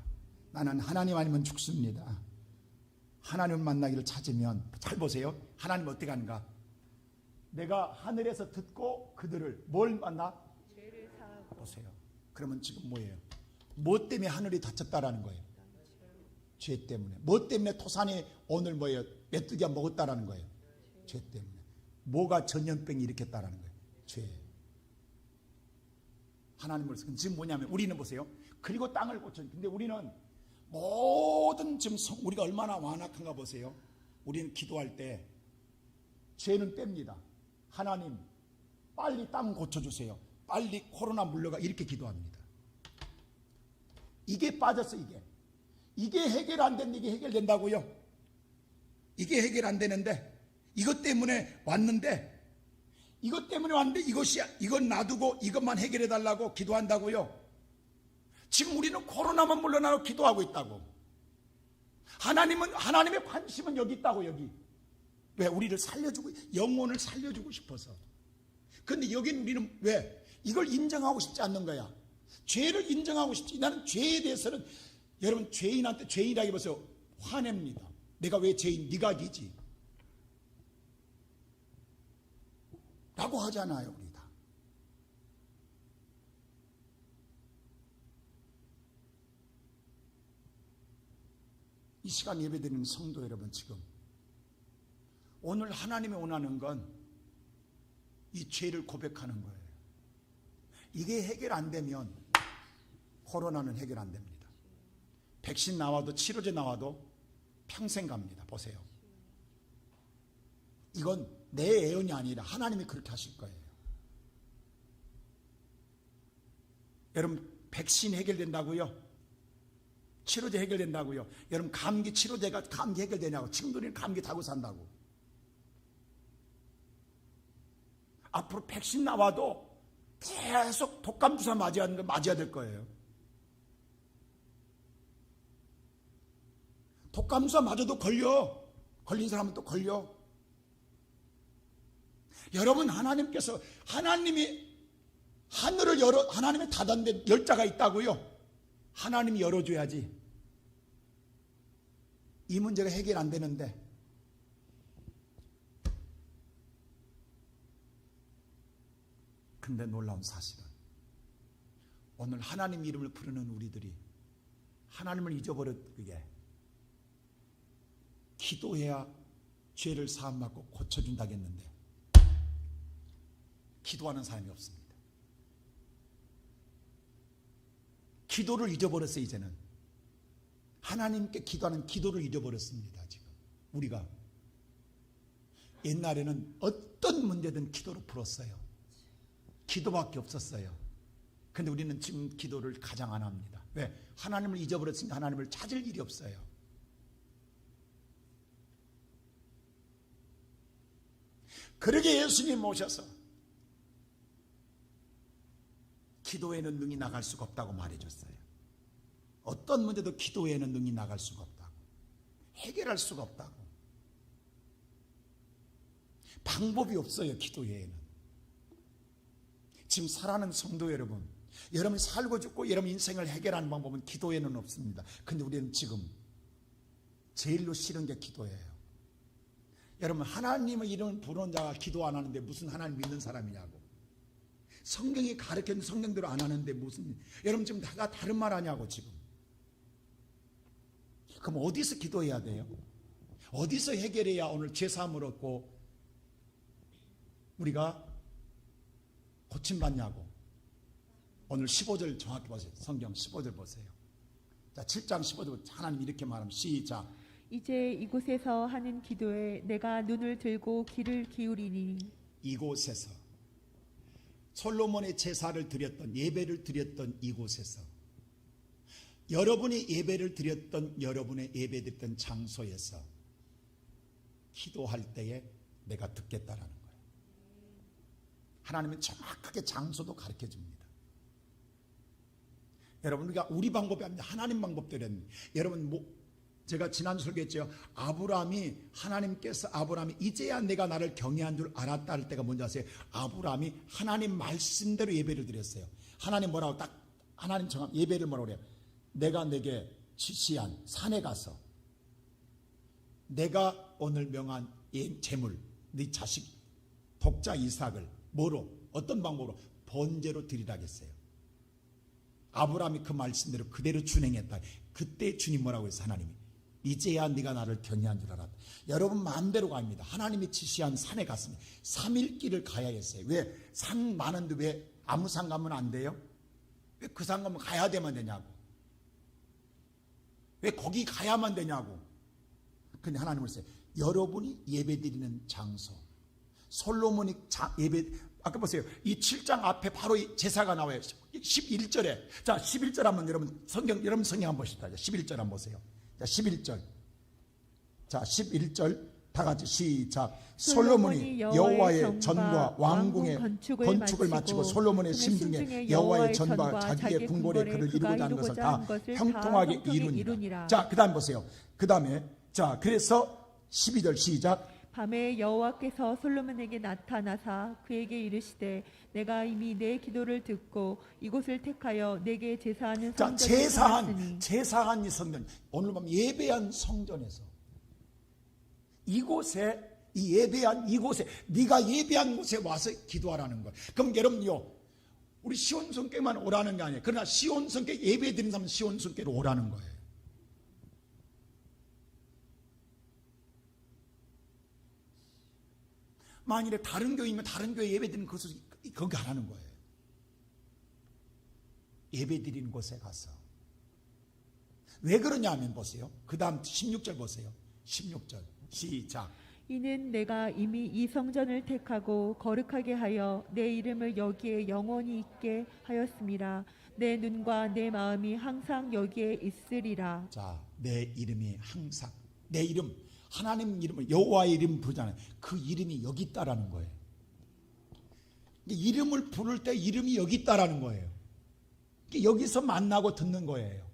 나는 하나님 아니면 죽습니다. 하나님을 만나기를 찾으면, 잘 보세요. 하나님 어떻게 하는가. 내가 하늘에서 듣고 그들을 뭘 만나? 죄를 사하고. 보세요. 그러면 지금 뭐예요? 뭐 때문에 하늘이 닫혔다라는 거예요? 죄 때문에. 뭐 때문에 토산이 오늘 뭐예요? 메뚜기가 먹었다라는 거예요? 죄 때문에. 뭐가 전염병이 일으켰다라는 거예요? 죄. 하나님을 지금 뭐냐면 우리는 보세요. 그리고 땅을 고쳐. 근데 우리는 모든 지금 우리가 얼마나 완악한가 보세요. 우리는 기도할 때 죄는 뺍니다. 하나님 빨리 땅 고쳐주세요. 빨리 코로나 물러가. 이렇게 기도합니다. 이게 빠졌어. 이게 해결 안 됐는데 이게 해결된다고요? 이게 해결 안 되는데 이것 때문에 왔는데 이건 놔두고 이것만 해결해 달라고 기도한다고요? 지금 우리는 코로나만 물러나고 기도하고 있다고. 하나님의 관심은 여기 있다고. 여기. 왜? 우리를 살려주고, 영혼을 살려주고 싶어서. 그런데 여기는 우리는 왜? 이걸 인정하고 싶지 않는 거야. 죄를 인정하고 싶지. 나는 죄에 대해서는, 여러분 죄인한테 죄인이라기보세요. 화냅니다. 내가 왜 죄인? 네가 니지 라고 하잖아요. 우리 다. 이 시간 예배드리는 성도 여러분, 지금 오늘 하나님이 원하는 건 이 죄를 고백하는 거예요. 이게 해결 안 되면 코로나는 해결 안 됩니다. 백신 나와도 치료제 나와도 평생 갑니다. 보세요. 이건 내 애언이 아니라 하나님이 그렇게 하실 거예요. 여러분 백신 해결된다고요? 치료제 해결된다고요? 여러분 감기 치료제가 감기 해결되냐고. 지금도 우리는 감기 타고 산다고. 앞으로 백신 나와도 계속 독감 주사 맞아야 될 거예요. 독감수가 맞아도 걸려. 걸린 사람은 또 걸려. 여러분, 하나님께서, 하나님이 하늘을 하나님이 닫았는데 열자가 있다고요? 하나님이 열어줘야지. 이 문제가 해결 안 되는데. 근데 놀라운 사실은 오늘 하나님 이름을 부르는 우리들이 하나님을 잊어버렸기에 기도해야 죄를 사함받고 고쳐준다겠는데 기도하는 사람이 없습니다. 기도를 잊어버렸어요. 이제는 하나님께 기도하는 기도를 잊어버렸습니다. 지금 우리가 옛날에는 어떤 문제든 기도로 풀었어요. 기도밖에 없었어요. 근데 우리는 지금 기도를 가장 안 합니다. 왜? 하나님을 잊어버렸으니까 하나님을 찾을 일이 없어요. 그러게 예수님 오셔서 기도에는 능히 나갈 수가 없다고 말해줬어요. 어떤 문제도 기도에는 능히 나갈 수가 없다고, 해결할 수가 없다고. 방법이 없어요. 기도에는. 지금 살아가는 성도 여러분, 여러분이 살고 죽고 여러분 인생을 해결하는 방법은 기도에는 없습니다. 근데 우리는 지금 제일로 싫은 게 기도예요. 여러분, 하나님의 이름을 부르는 자가 기도 안 하는데 무슨 하나님 믿는 사람이냐고. 성경이 가르쳐준 성경대로 안 하는데 무슨, 여러분 지금 다 다른 말 하냐고 지금. 그럼 어디서 기도해야 돼요? 어디서 해결해야 오늘 죄사함을 얻고 우리가 고침받냐고. 오늘 15절 정확히 보세요. 성경 15절 보세요. 자, 7장 15절 하나님 이렇게 말하면 시작. 이제 이곳에서 하는 기도에 내가 눈을 들고 귀를 기울이니. 이곳에서 솔로몬의 제사를 드렸던, 예배를 드렸던 이곳에서, 여러분이 예배를 드렸던, 여러분의 예배 드렸던 장소에서 기도할 때에 내가 듣겠다라는 거예요. 하나님은 정확하게 장소도 가르쳐 줍니다. 여러분, 우리가 우리 방법이 아니라 하나님 방법대로 했는데, 여러분 제가 지난 설교했죠. 하나님께서 아브라함이 이제야 내가 나를 경외한 줄 알았다 할 때가 뭔지 아세요? 아브라함이 하나님 말씀대로 예배를 드렸어요. 하나님 뭐라고 하나님 정한 예배를 뭐라고 그래요? 내가 내게 지시한 산에 가서 내가 오늘 명한 제물, 네 자식 독자 이삭을 뭐로, 어떤 방법으로? 번제로 드리라고 했어요. 아브라함이 그 말씀대로 그대로 준행했다. 그때 주님 뭐라고 했어요? 하나님이 이제야 네가 나를 경외한 줄 알았다. 여러분 마음대로 갑니다. 하나님이 지시한 산에 갔습니다. 3일 길을 가야 했어요. 왜? 산 많은데 왜 아무 산 가면 안 돼요? 왜 그 산 가면 가야 되면 되냐고. 왜 거기 가야만 되냐고. 근데 하나님은 했어요. 여러분이 예배드리는 장소, 솔로몬이 예배, 아까 보세요. 이 7장 앞에 바로 이 제사가 나와요. 11절에. 자, 11절 한번 여러분 성경 한번 보십시다. 11절 한번 보세요. 자, 11절. 자, 11절 다 같이 시작. 솔로몬이 여호와의 전과 왕궁의 건축을 마치고 솔로몬의 심중에 여호와의 전과 자기의 궁궐에 그를 이루고자 하는 것을 다 형통하게 이루니라. 자, 그 다음 보세요. 그 다음에, 자, 그래서 12절 시작. 밤에 여호와께서 솔로몬에게 나타나사 그에게 이르시되 내가 이미 내 기도를 듣고 이곳을 택하여 내게 제사하는 성전을 쌓았으니. 제사한 이 성전, 오늘 밤 예배한 성전에서 이곳에, 이 예배한 이곳에, 네가 예배한 곳에 와서 기도하라는 거예요. 그럼 여러분요, 우리 시온성교만 오라는 게 아니에요. 그러나 시온성교 예배 드리는 사람은 시온성교로 오라는 거예요. 만일에 다른 교회이면 다른 교회 예배 드리는 곳을 거기 가라는 거예요. 예배 드리는 곳에 가서. 왜 그러냐 하면 보세요. 그 다음 16절 보세요. 16절 시작. 이는 내가 이미 이 성전을 택하고 거룩하게 하여 내 이름을 여기에 영원히 있게 하였음이라. 내 눈과 내 마음이 항상 여기에 있으리라. 자, 내 이름이 항상, 내 이름, 하나님 이름을, 여호와의 이름 부르잖아요. 그 이름이 여기 있다라는 거예요. 이름을 부를 때 이름이 여기 있다라는 거예요. 여기서 만나고 듣는 거예요.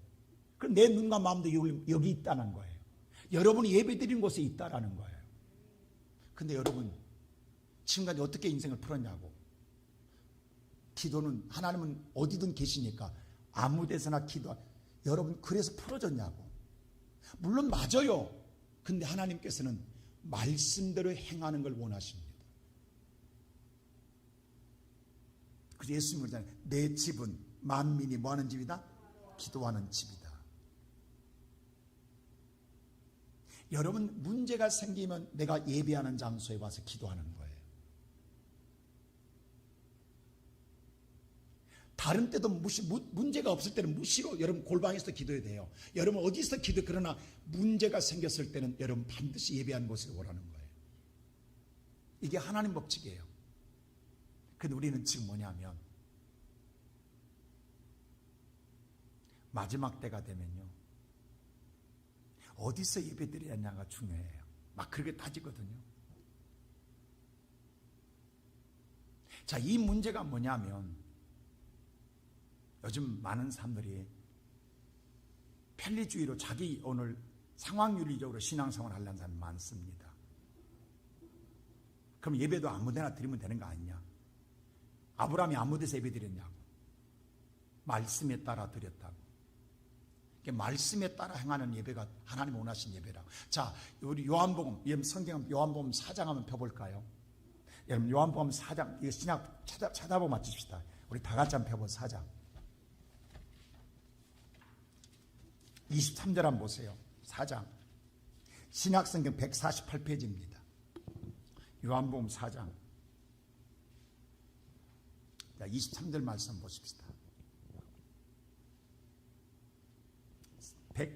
그럼 내 눈과 마음도 여기 있다는 거예요. 여러분이 예배드리는 곳에 있다라는 거예요. 근데 여러분 지금까지 어떻게 인생을 풀었냐고. 기도는 하나님은 어디든 계시니까 아무 데서나 기도. 여러분 그래서 풀어졌냐고. 물론 맞아요. 근데 하나님께서는 말씀대로 행하는 걸 원하십니다. 그래서 예수님은 그러잖아요. 내 집은 만민이 뭐하는 집이다? 기도하는 집이다. 여러분 문제가 생기면 내가 예배하는 장소에 와서 기도하는 거예요. 다른 때도 문제가 없을 때는 무시로 여러분 골방에서 기도해야 돼요. 여러분 어디서 기도. 그러나 문제가 생겼을 때는 여러분 반드시 예배하는 곳에 오라는 거예요. 이게 하나님 법칙이에요. 근데 우리는 지금 뭐냐면 마지막 때가 되면요 어디서 예배드려야냐가 중요해요. 막 그렇게 따지거든요. 자, 이 문제가 뭐냐면 요즘 많은 사람들이 편리주의로 자기 오늘 상황윤리적으로 신앙생활을 하려는 사람이 많습니다. 그럼 예배도 아무데나 드리면 되는 거 아니냐. 아브라함이 아무 데서 예배 드렸냐고. 말씀에 따라 드렸다고. 말씀에 따라 행하는 예배가 하나님 원하신 예배라고. 자, 우리 요한복음, 성경 요한복음 4장 한번 펴볼까요? 여러분 요한복음 4장, 이거 신약 찾아보고 맞춥시다. 우리 다 같이 한번 펴보 4장 23절 한번 보세요. 4장 신약성경 148페이지입니다. 요한복음 4장 23절 말씀 보십시다.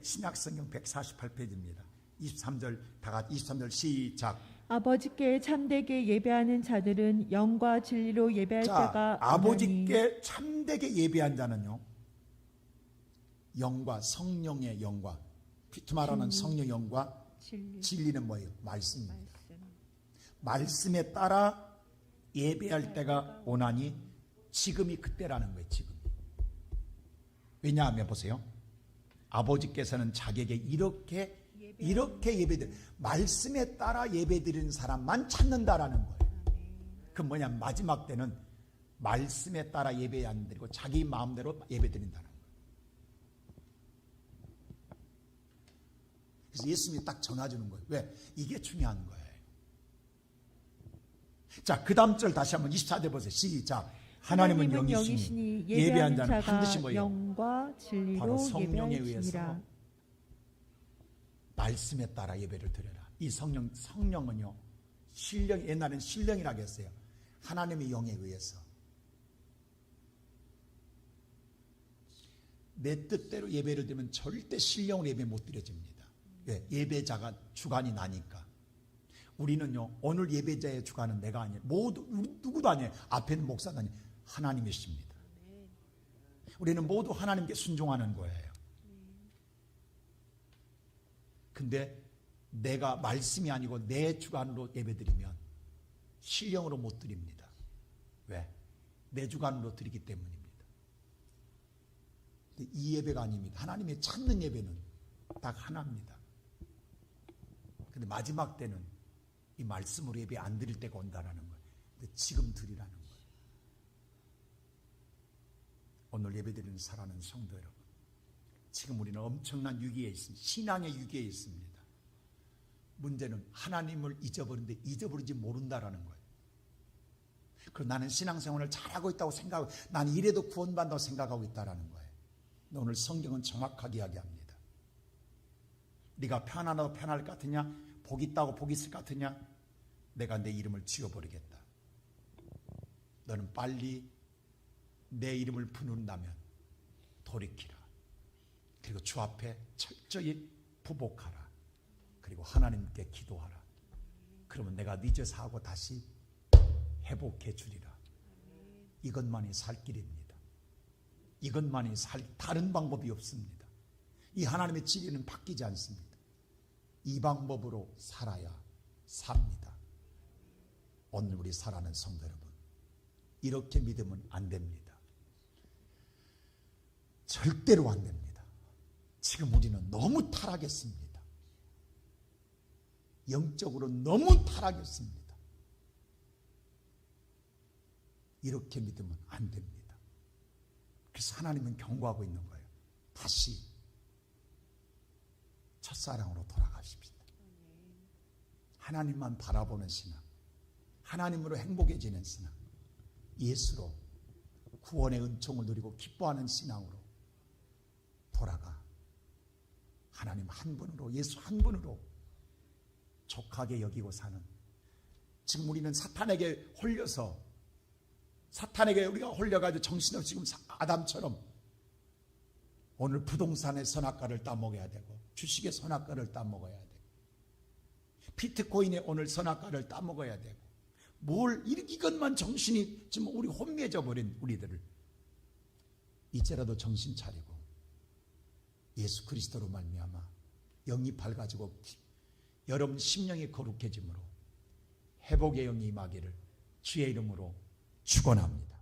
신약성경 148페이지입니다. 23절 다 같이 23절 시작. 아버지께 참되게 예배하는 자들은 영과 진리로 예배할 자가 아버지께 참되게 예배한 자는요 영과 성령의 영과 피트 말하는 성령 영과 진리는 뭐예요? 말씀입니다. 말씀에 따라 예배할 때가 오나니 지금이 그때라는 거예요. 지금. 왜냐하면 보세요. 아버지께서는 자기에게 이렇게 예배드려 말씀에 따라 예배드리는 사람만 찾는다라는 거예요. 그 뭐냐 마지막 때는 말씀에 따라 예배 안 드리고 자기 마음대로 예배드린다는 거예요. 그래서 예수님이 딱 전해주는 거예요. 왜? 이게 중요한 거예요. 자, 그 다음 절 다시 한번 24절 보세요. 시작. 하나님은 영이시니 예배한 자는 반드시 뭐예요? 영과 진리로 바로 성령에 예배할지니라. 의해서 말씀에 따라 예배를 드려라. 이 성령은요 신령, 옛날엔 신령이라고 했어요. 하나님의 영에 의해서 내 뜻대로 예배를 드리면 절대 신령으로 예배 못 드려집니다. 왜? 예배자가 주관이 나니까. 우리는요 오늘 예배자의 주관은 내가 아니에요. 모두 누구도 아니에요. 앞에는 목사가 아니에요. 하나님이십니다. 우리는 모두 하나님께 순종하는 거예요. 근데 내가 말씀이 아니고 내 주관으로 예배드리면 신령으로 못 드립니다. 왜? 내 주관으로 드리기 때문입니다. 근데 이 예배가 아닙니다. 하나님이 찾는 예배는 딱 하나입니다. 근데 마지막 때는 이 말씀으로 예배 안 드릴 때가 온다라는 거예요. 근데 지금 드리라는 거예요. 오늘 예배드리는 사랑하는 성도 여러분, 지금 우리는 엄청난 위기에 있습니다. 신앙의 위기에 있습니다. 문제는 하나님을 잊어버리는데 잊어버리지 모른다라는 거예요. 그럼 나는 신앙생활을 잘하고 있다고 생각하고 나는 이래도 구원받는다고 생각하고 있다라는 거예요. 오늘 성경은 정확하게 이야기합니다. 네가 편안하고 편할 것 같으냐? 복 있다고 복 있을 것 같으냐? 내가 내 이름을 지워버리겠다. 너는 빨리 내 이름을 부른다면 돌이키라. 그리고 주 앞에 철저히 부복하라. 그리고 하나님께 기도하라. 그러면 내가 늦어서 하고 다시 회복해 주리라. 이것만이 살 길입니다. 이것만이 다른 방법이 없습니다. 이 하나님의 진리는 바뀌지 않습니다. 이 방법으로 살아야 삽니다. 오늘 우리 사랑하는 성도 여러분, 이렇게 믿으면 안 됩니다. 절대로 안 됩니다. 지금 우리는 너무 타락했습니다. 영적으로 너무 타락했습니다. 이렇게 믿으면 안 됩니다. 그래서 하나님은 경고하고 있는 거예요. 다시 첫사랑으로 돌아가십시다. 하나님만 바라보는 신앙, 하나님으로 행복해지는 신앙, 예수로 구원의 은총을 누리고 기뻐하는 신앙으로 돌아가 하나님 한 분으로, 예수 한 분으로 족하게 여기고 사는, 지금 우리는 사탄에게 홀려서, 사탄에게 우리가 홀려가지고 정신없이 지금 아담처럼 오늘 부동산의 선악과를 따먹어야 되고, 주식의 선악과를 따먹어야 되고, 비트코인의 오늘 선악과를 따먹어야 되고, 이것만 정신이 지금 우리 혼미해져 버린 우리들을 이제라도 정신 차리고 예수 그리스도로 말미암아 영이 밝아지고 여러분 심령이 거룩해짐으로 회복의 영이 임하기를 주의 이름으로 축원합니다.